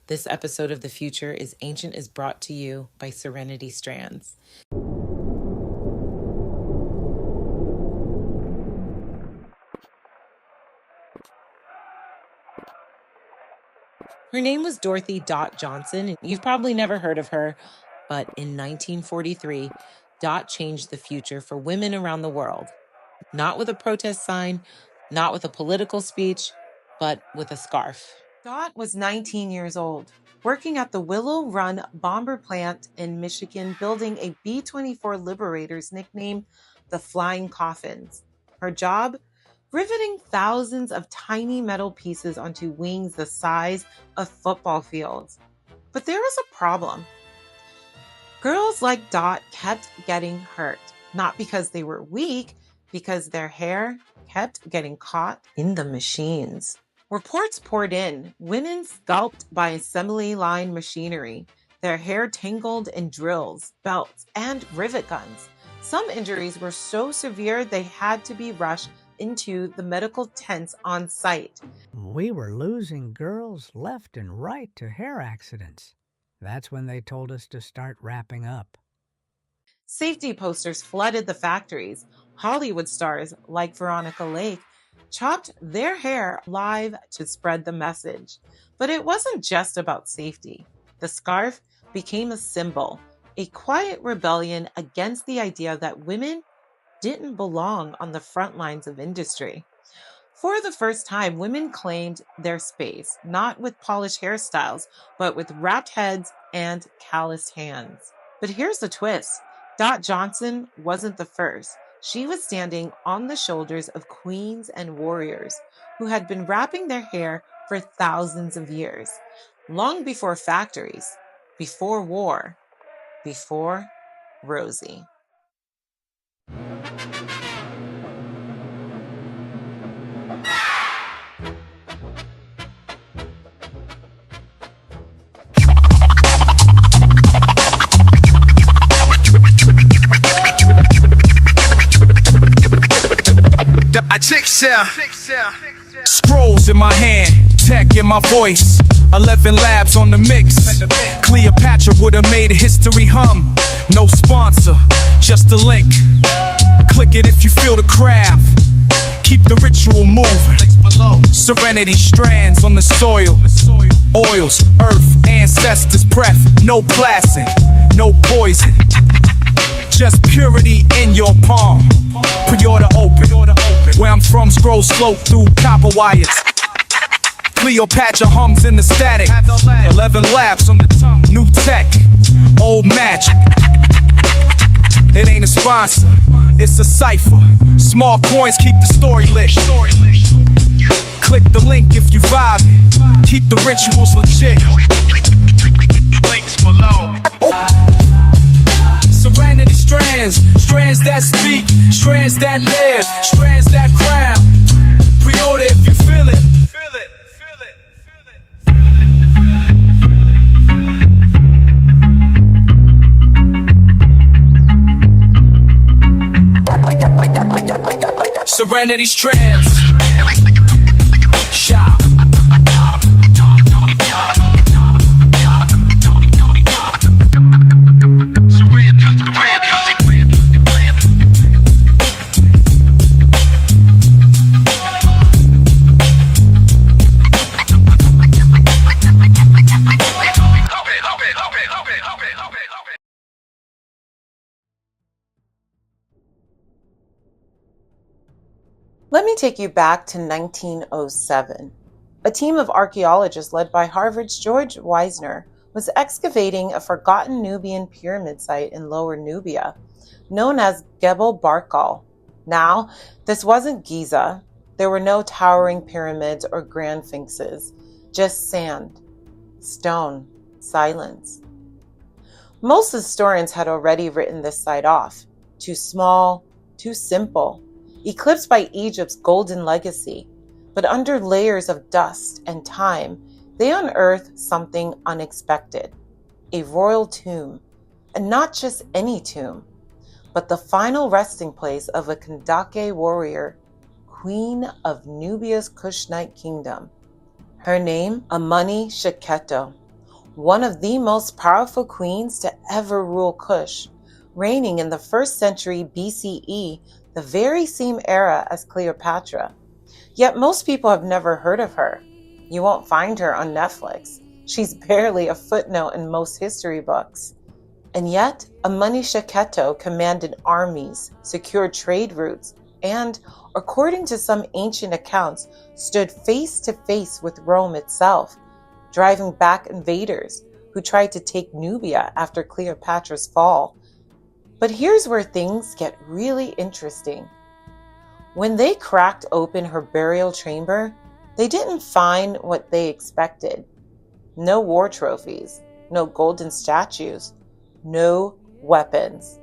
This episode of The Future is Ancient is brought to you by Serenity Strands. Her name was Dorothy Dot Johnson, and you've probably never heard of her, but in 1943, Dot changed the future for women around the world. Not with a protest sign, not with a political speech, but with a scarf. Dot was 19 years old, working at the Willow Run bomber plant in Michigan, building a B-24 Liberators nicknamed the Flying Coffins. Her job? Riveting thousands of tiny metal pieces onto wings the size of football fields. But there was a problem. Girls like Dot kept getting hurt, not because they were weak, because their hair kept getting caught in the machines. Reports poured in, women scalped by assembly line machinery, their hair tangled in drills, belts, and rivet guns. Some injuries were so severe they had to be rushed into the medical tents on site. We were losing girls left and right to hair accidents. That's when they told us to start wrapping up. Safety posters flooded the factories. Hollywood stars like Veronica Lake chopped their hair live to spread the message. But it wasn't just about safety. The scarf became a symbol, a quiet rebellion against the idea that women didn't belong on the front lines of industry. For the first time, women claimed their space, not with polished hairstyles, but with wrapped heads and calloused hands. But here's the twist. Dot Johnson wasn't the first. She was standing on the shoulders of queens and warriors who had been wrapping their hair for thousands of years, long before factories, before war, before Rosie. I check scrolls in my hand, tech in my voice, 11 labs on the mix. Cleopatra would've made history hum. No sponsor, just a link. Click it if you feel the craft. Keep the ritual moving. Serenity strands on the soil. Oils, earth, ancestors' breath. No plastic, no poison. Just purity in your palm. Pre-order open. Where I'm from, scrolls float through copper wires. Cleopatra hums in the static. 11 laps on the tongue. New tech, old magic. It ain't a sponsor, it's a cipher. Small coins keep the story lit. Click the link if you vibe. Keep the rituals legit. Links below. Serenity strands, strands that speak, strands that live, strands that crown. Pre-order if you feel it. Serenity strands. Shop. Let me take you back to 1907. A team of archaeologists led by Harvard's George Wisner was excavating a forgotten Nubian pyramid site in Lower Nubia, known as Gebel Barkal. Now, this wasn't Giza. There were no towering pyramids or grand sphinxes, just sand, stone, silence. Most historians had already written this site off. Too small, too simple, eclipsed by Egypt's golden legacy. But under layers of dust and time, they unearthed something unexpected. A royal tomb, and not just any tomb, but the final resting place of a Kandake warrior, Queen of Nubia's Kushite kingdom. Her name, Amani Sheketo, one of the most powerful queens to ever rule Kush, reigning in the 1st century BCE, the very same era as Cleopatra. Yet most people have never heard of her. You won't find her on Netflix. She's barely a footnote in most history books. And yet, Amunishaketo commanded armies, secured trade routes, and, according to some ancient accounts, stood face to face with Rome itself, driving back invaders who tried to take Nubia after Cleopatra's fall. But here's where things get really interesting. When they cracked open her burial chamber, they didn't find what they expected. No war trophies, no golden statues, no weapons.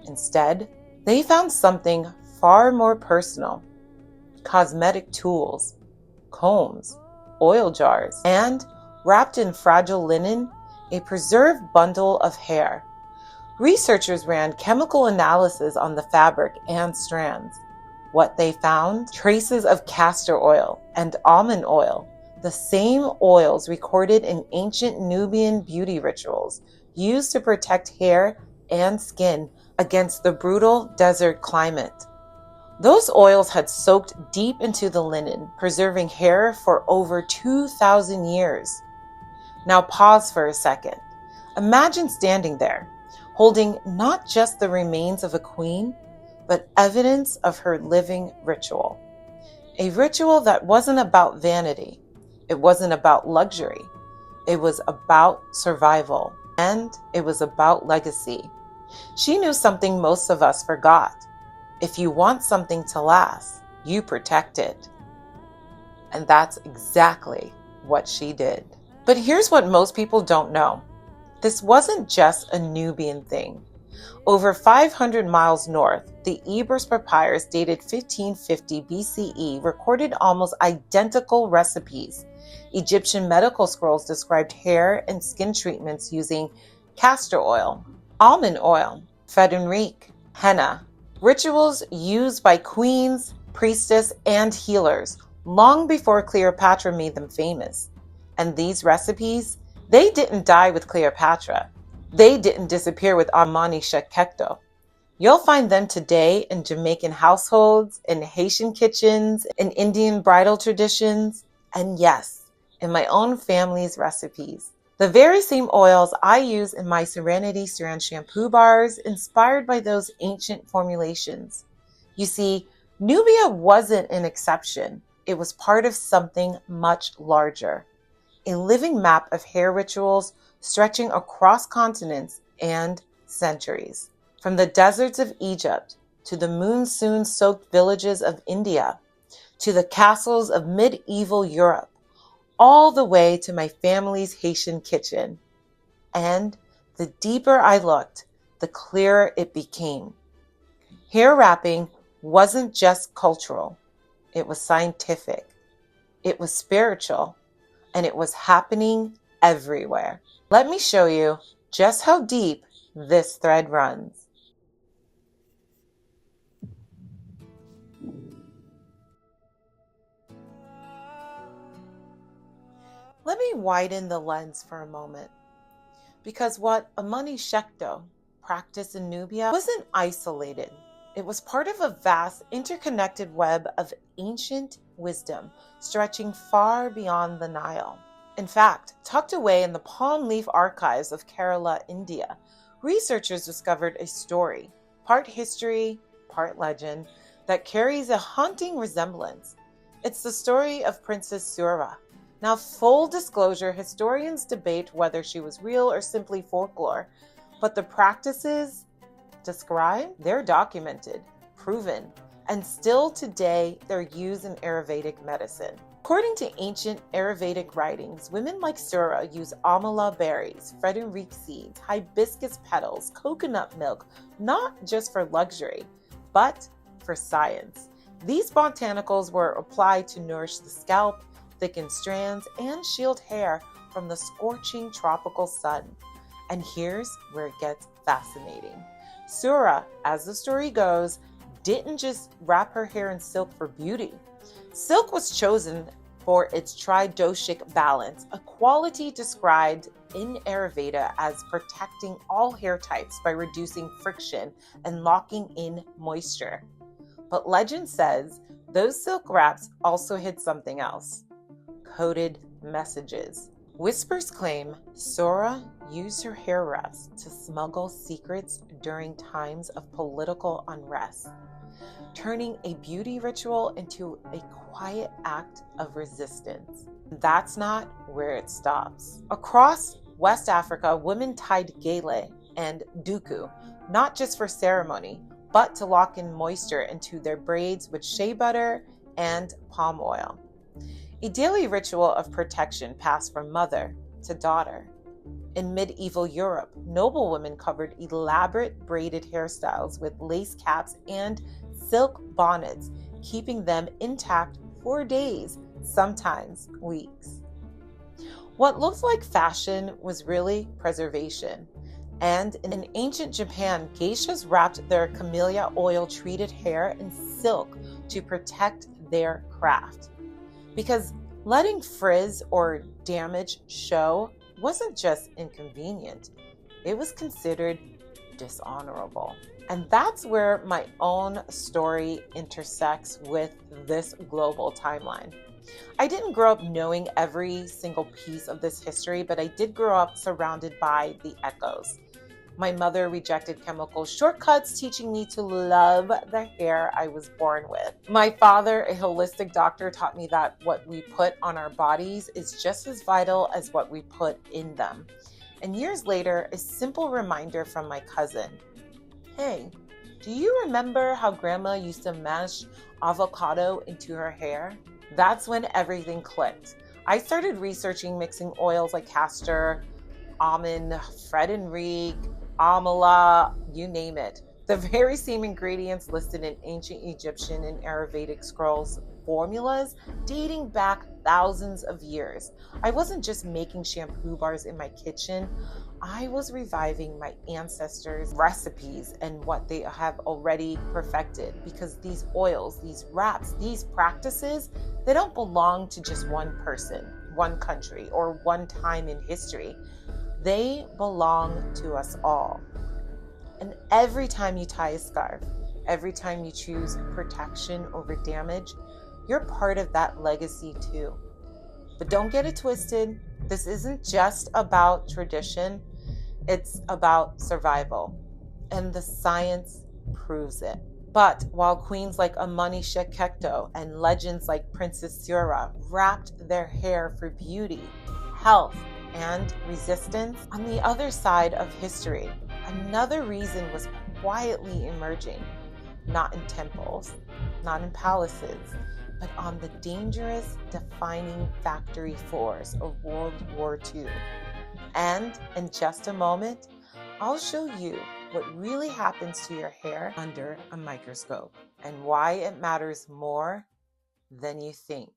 Instead, they found something far more personal: cosmetic tools, combs, oil jars, and, wrapped in fragile linen, a preserved bundle of hair. Researchers ran chemical analysis on the fabric and strands. What they found? Traces of castor oil and almond oil, the same oils recorded in ancient Nubian beauty rituals used to protect hair and skin against the brutal desert climate. Those oils had soaked deep into the linen, preserving hair for over 2,000 years. Now pause for a second. Imagine standing there, holding not just the remains of a queen, but evidence of her living ritual. A ritual that wasn't about vanity. It wasn't about luxury. It was about survival. And it was about legacy. She knew something most of us forgot. If you want something to last, you protect it. And that's exactly what she did. But here's what most people don't know. This wasn't just a Nubian thing. Over 500 miles north, the Ebers Papyrus dated 1550 BCE recorded almost identical recipes. Egyptian medical scrolls described hair and skin treatments using castor oil, almond oil, fenugreek, henna, rituals used by queens, priestess, and healers long before Cleopatra made them famous. And these recipes, they didn't die with Cleopatra. They didn't disappear with Amunishaketo. You'll find them today in Jamaican households, in Haitian kitchens, in Indian bridal traditions, and yes, in my own family's recipes. The very same oils I use in my Serenity Strands shampoo bars, inspired by those ancient formulations. You see, Nubia wasn't an exception. It was part of something much larger. A living map of hair rituals stretching across continents and centuries. From the deserts of Egypt to the monsoon-soaked villages of India to the castles of medieval Europe, all the way to my family's Haitian kitchen. And the deeper I looked, the clearer it became. Hair wrapping wasn't just cultural. It was scientific. It was spiritual. And it was happening everywhere. Let me show you just how deep this thread runs. Let me widen the lens for a moment, because what Amunishaketo practiced in Nubia wasn't isolated. It was part of a vast, interconnected web of ancient wisdom stretching far beyond the Nile. In fact, tucked away in the palm leaf archives of Kerala, India, researchers discovered a story, part history, part legend, that carries a haunting resemblance. It's the story of Princess Sura. Now, full disclosure, historians debate whether she was real or simply folklore, but the practices described, they're documented, proven, and still today they're used in Ayurvedic medicine. According to ancient Ayurvedic writings, women like Sura use amala berries, fenugreek seeds, hibiscus petals, coconut milk, not just for luxury, but for science. These botanicals were applied to nourish the scalp, thicken strands, and shield hair from the scorching tropical sun. And here's where it gets fascinating. Sura, as the story goes, didn't just wrap her hair in silk for beauty. Silk was chosen for its tridoshic balance, a quality described in Ayurveda as protecting all hair types by reducing friction and locking in moisture. But legend says those silk wraps also hid something else: coded messages. Whispers claim Sora used her hair wraps to smuggle secrets during times of political unrest, turning a beauty ritual into a quiet act of resistance. That's not where it stops. Across West Africa, women tied gele and duku, not just for ceremony, but to lock in moisture into their braids with shea butter and palm oil. A daily ritual of protection passed from mother to daughter. In medieval Europe, noble women covered elaborate braided hairstyles with lace caps and silk bonnets, keeping them intact for days, sometimes weeks. What looked like fashion was really preservation. And in ancient Japan, geishas wrapped their camellia oil-treated hair in silk to protect their craft. Because letting frizz or damage show wasn't just inconvenient, it was considered dishonorable. And that's where my own story intersects with this global timeline. I didn't grow up knowing every single piece of this history, but I did grow up surrounded by the echoes. My mother rejected chemical shortcuts, teaching me to love the hair I was born with. My father, a holistic doctor, taught me that what we put on our bodies is just as vital as what we put in them. And years later, a simple reminder from my cousin: hey, do you remember how grandma used to mash avocado into her hair? That's when everything clicked. I started researching mixing oils like castor, almond, Fred and Reek, amala, you name it. The very same ingredients listed in ancient Egyptian and Ayurvedic scrolls, formulas dating back thousands of years. I wasn't just making shampoo bars in my kitchen. I was reviving my ancestors' recipes and what they have already perfected, because these oils, these wraps, these practices, they don't belong to just one person, one country, or one time in history. They belong to us all. And every time you tie a scarf, every time you choose protection over damage, you're part of that legacy too. But don't get it twisted. This isn't just about tradition. It's about survival. And the science proves it. But while queens like Amani Shekekto and legends like Princess Sura wrapped their hair for beauty, health, and resistance, on the other side of history, another reason was quietly emerging, not in temples, not in palaces, but on the dangerous, defining factory floors of World War II. And in just a moment, I'll show you what really happens to your hair under a microscope and why it matters more than you think.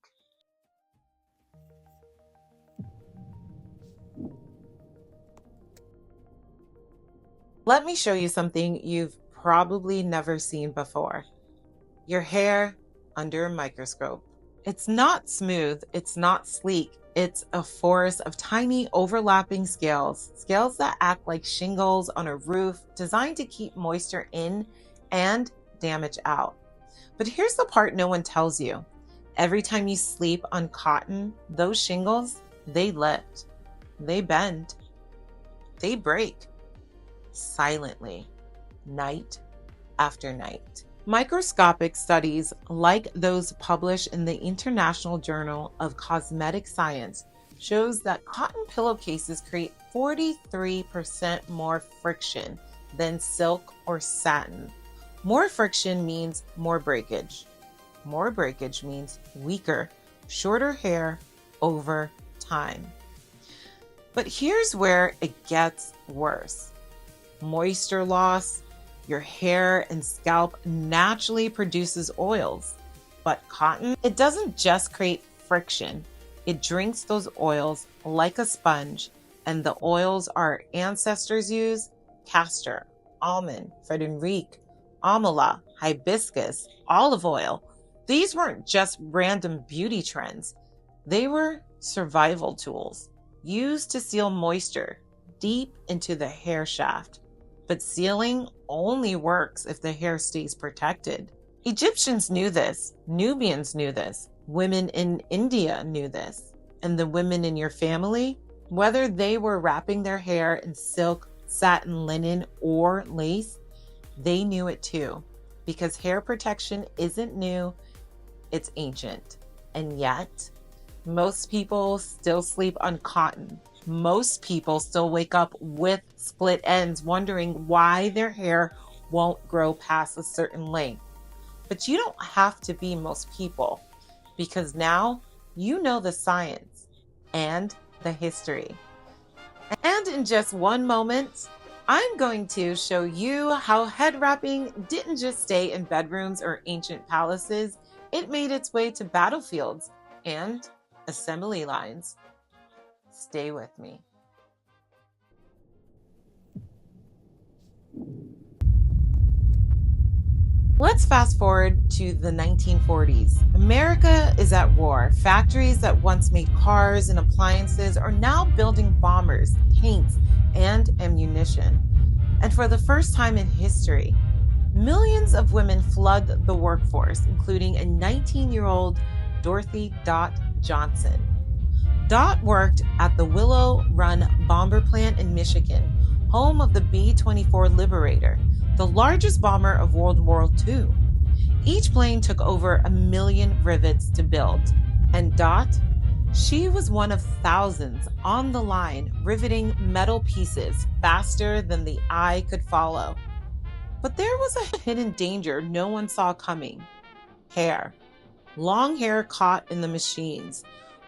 Let me show you something you've probably never seen before. Your hair under a microscope. It's not smooth, it's not sleek, it's a forest of tiny overlapping scales that act like shingles on a roof, designed to keep moisture in and damage out. But here's the part no one tells you. Every time you sleep on cotton, those shingles, they lift, they bend, they break. Silently, night after night. Microscopic studies like those published in the International Journal of Cosmetic Science shows that cotton pillowcases create 43% more friction than silk or satin. More friction means more breakage. More breakage means weaker, shorter hair over time. But here's where it gets worse. Moisture loss. Your hair and scalp naturally produces oils, but cotton, it doesn't just create friction. It drinks those oils like a sponge, and the oils our ancestors used: castor, almond, fenugreek, amala, hibiscus, olive oil. These weren't just random beauty trends. They were survival tools. used to seal moisture deep into the hair shaft. But sealing only works if the hair stays protected. Egyptians knew this, Nubians knew this, women in India knew this, and the women in your family, whether they were wrapping their hair in silk, satin, linen, or lace, they knew it too, because hair protection isn't new, it's ancient. And yet, most people still sleep on cotton. Most people still wake up with split ends, wondering why their hair won't grow past a certain length. But you don't have to be most people, because now you know the science and the history. And in just one moment, I'm going to show you how head wrapping didn't just stay in bedrooms or ancient palaces, it made its way to battlefields and assembly lines. Stay with me. Let's fast forward to the 1940s. America is at war. Factories that once made cars and appliances are now building bombers, tanks, and ammunition. And for the first time in history, millions of women flood the workforce, including a 19-year-old Dorothy Dot Johnson. Dot worked at the Willow Run bomber plant in Michigan, home of the B-24 Liberator, the largest bomber of World War II. Each plane took over 1 million rivets to build. And Dot, she was one of thousands on the line riveting metal pieces faster than the eye could follow. But there was a hidden danger no one saw coming. Hair. Long hair caught in the machines.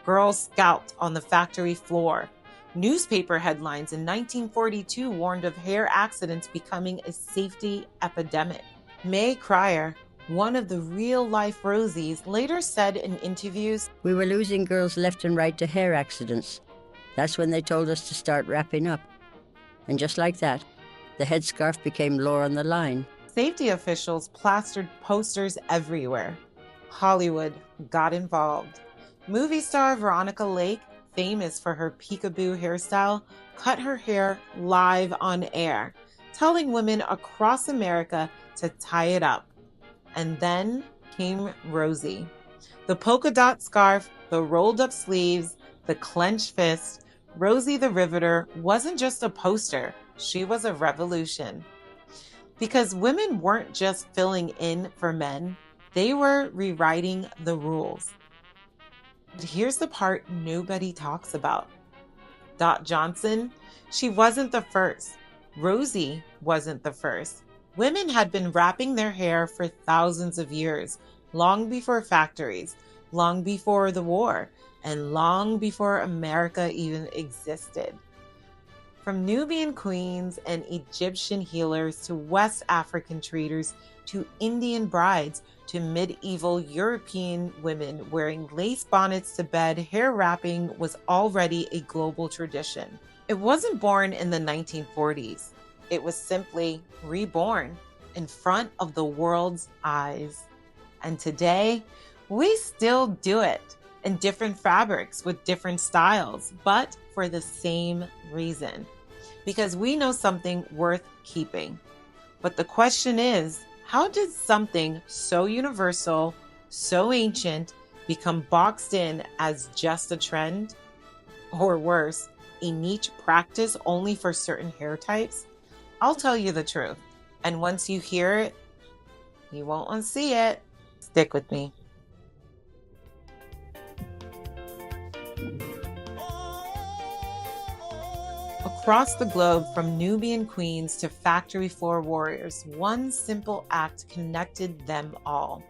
Girls scalped on the factory floor. Newspaper headlines in 1942 warned of hair accidents becoming a safety epidemic. Mae Cryer, one of the real-life Rosies, later said in interviews, "We were losing girls left and right to hair accidents. That's when they told us to start wrapping up. And just like that, the headscarf became law on the line." Safety officials plastered posters everywhere. Hollywood got involved. Movie star Veronica Lake, famous for her peekaboo hairstyle, cut her hair live on air, telling women across America to tie it up. And then came Rosie. The polka dot scarf, the rolled up sleeves, the clenched fist. Rosie the Riveter wasn't just a poster, she was a revolution. Because women weren't just filling in for men, they were rewriting the rules. But here's the part nobody talks about. Dot Johnson, she wasn't the first. Rosie wasn't the first. Women had been wrapping their hair for thousands of years, long before factories, long before the war, and long before America even existed. From Nubian queens and Egyptian healers to West African traders to Indian brides to medieval European women wearing lace bonnets to bed, hair wrapping was already a global tradition. It wasn't born in the 1940s. It was simply reborn in front of the world's eyes. And today, we still do it in different fabrics with different styles, but for the same reason. Because we know something worth keeping. But the question is, how did something so universal, so ancient, become boxed in as just a trend? Or worse, a niche practice only for certain hair types? I'll tell you the truth. And once you hear it, you won't unsee it. Stick with me. Across the globe, from Nubian queens to factory floor warriors, one simple act connected them all.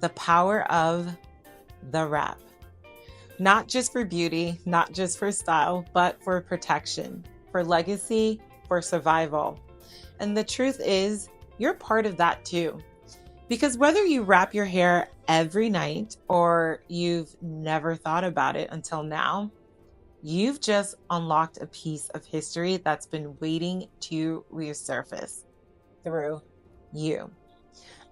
The power of the wrap. Not just for beauty, not just for style, but for protection, for legacy, for survival. And the truth is, you're part of that too. Because whether you wrap your hair every night or you've never thought about it until now, you've just unlocked a piece of history that's been waiting to resurface through you.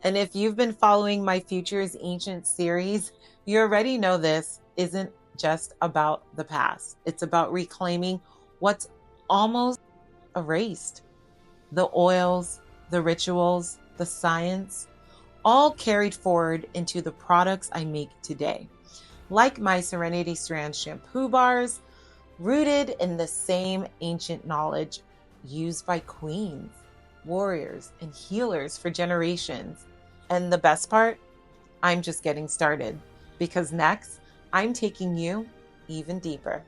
And if you've been following my Futures Ancient series, you already know this isn't just about the past. It's about reclaiming what's almost erased. The oils, the rituals, the science, all carried forward into the products I make today. Like my Serenity Strands shampoo bars, rooted in the same ancient knowledge used by queens, warriors, and healers for generations. And the best part, I'm just getting started, because next, I'm taking you even deeper.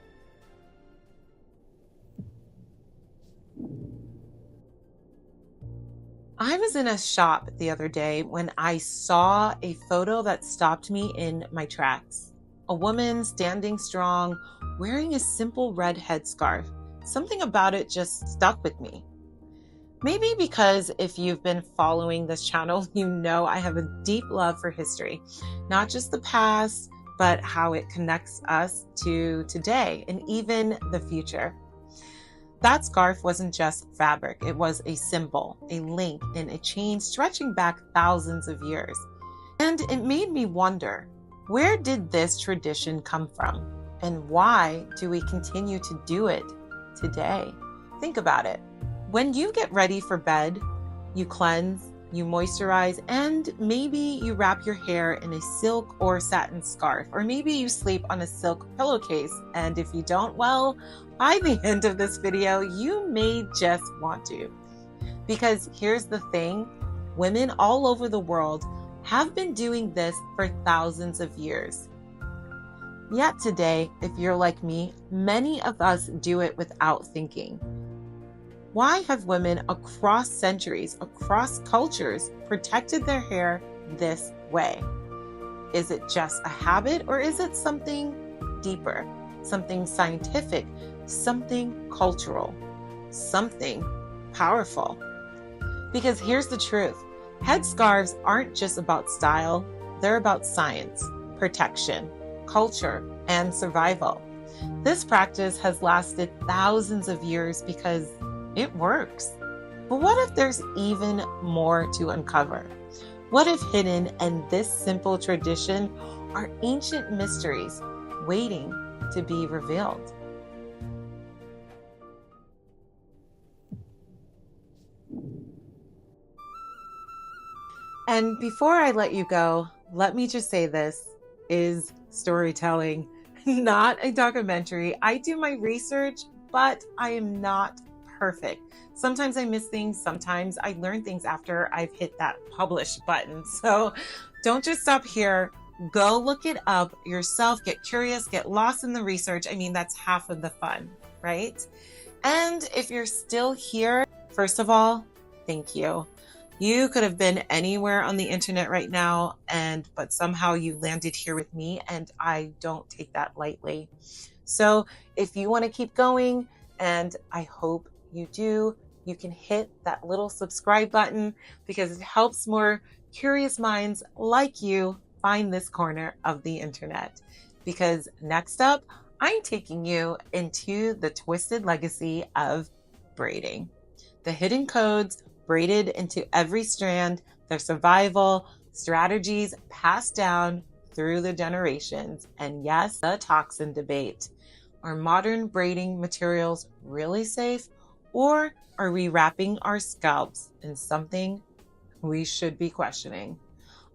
I was in a shop the other day when I saw a photo that stopped me in my tracks. A woman standing strong, wearing a simple red headscarf. Something about it just stuck with me. Maybe because if you've been following this channel, you know I have a deep love for history, not just the past, but how it connects us to today and even the future. That scarf wasn't just fabric, it was a symbol, a link, and a chain stretching back thousands of years. And it made me wonder, where did this tradition come from? And why do we continue to do it today? Think about it. When you get ready for bed, you cleanse, you moisturize, and maybe you wrap your hair in a silk or satin scarf, or maybe you sleep on a silk pillowcase. And if you don't, well, by the end of this video, you may just want to. Because here's the thing, women all over the world have been doing this for thousands of years. Yet today, if you're like me, many of us do it without thinking. Why have women across centuries, across cultures, protected their hair this way? Is it just a habit, or is it something deeper, something scientific, something cultural, something powerful? Because here's the truth. Headscarves aren't just about style, they're about science, protection, culture, and survival. This practice has lasted thousands of years because it works. But what if there's even more to uncover? What if hidden in this simple tradition are ancient mysteries waiting to be revealed? And before I let you go, let me just say this is storytelling, not a documentary. I do my research, but I am not perfect. Sometimes I miss things. Sometimes I learn things after I've hit that publish button. So don't just stop here. Go look it up yourself. Get curious, get lost in the research. I mean, that's half of the fun, right? And if you're still here, first of all, thank you. You could have been anywhere on the internet right now, but somehow you landed here with me, and I don't take that lightly. So if you want to keep going, and I hope you do, you can hit that little subscribe button, because it helps more curious minds like you find this corner of the internet. Because next up, I'm taking you into the twisted legacy of braiding. The hidden codes braided into every strand, their survival, strategies passed down through the generations, and yes, the toxin debate. Are modern braiding materials really safe? Or are we wrapping our scalps in something we should be questioning?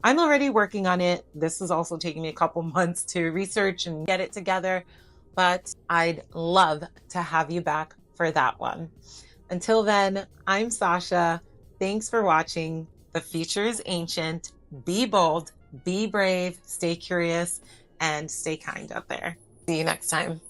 I'm already working on it. This is also taking me a couple months to research and get it together, but I'd love to have you back for that one. Until then, I'm Sasha. Thanks for watching. The future is ancient. Be bold, be brave, stay curious, and stay kind out there. See you next time.